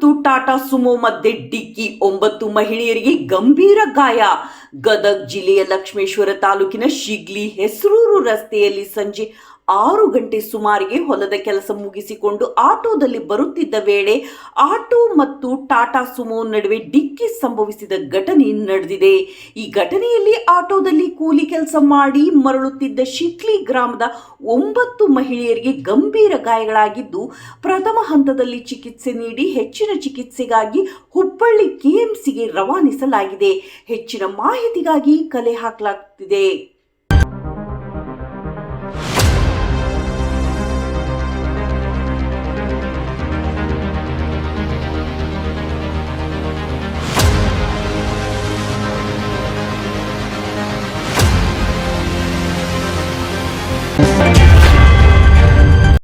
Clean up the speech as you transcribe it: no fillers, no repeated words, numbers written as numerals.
ಮತ್ತು ಟಾಟಾ ಸುಮೋ ಮಧ್ಯೆ ಡಿಕ್ಕಿ, 9 ಮಹಿಳೆಯರಿಗೆ ಗಂಭೀರ ಗಾಯ. ಗದಗ ಜಿಲ್ಲೆಯ ಲಕ್ಷ್ಮೇಶ್ವರ ತಾಲೂಕಿನ ಶಿಗ್ಲಿ ಹೆಸರೂರು ರಸ್ತೆಯಲ್ಲಿ ಸಂಜೆ 6 ಗಂಟೆ ಸುಮಾರಿಗೆ ಹೊಲದ ಕೆಲಸ ಮುಗಿಸಿಕೊಂಡು ಆಟೋದಲ್ಲಿ ಬರುತ್ತಿದ್ದ ವೇಳೆ ಆಟೋ ಮತ್ತು ಟಾಟಾ ಸುಮೋ ನಡುವೆ ಡಿಕ್ಕಿ ಸಂಭವಿಸಿದ ಘಟನೆ ನಡೆದಿದೆ. ಈ ಘಟನೆಯಲ್ಲಿ ಆಟೋದಲ್ಲಿ ಕೂಲಿ ಕೆಲಸ ಮಾಡಿ ಮರಳುತ್ತಿದ್ದ ಶಿಗ್ಲಿ ಗ್ರಾಮದ 9 ಮಹಿಳೆಯರಿಗೆ ಗಂಭೀರ ಗಾಯಗಳಾಗಿದ್ದು, ಪ್ರಥಮ ಹಂತದಲ್ಲಿ ಚಿಕಿತ್ಸೆ ನೀಡಿ ಹೆಚ್ಚಿನ ಚಿಕಿತ್ಸೆಗಾಗಿ ಹುಬ್ಬಳ್ಳಿ ಕೆಎಂಸಿಗೆ ರವಾನಿಸಲಾಗಿದೆ. ಹೆಚ್ಚಿನ ಮಾಹಿತಿಗಾಗಿ ಕಲೆ ಹಾಕಲಾಗುತ್ತಿದೆ.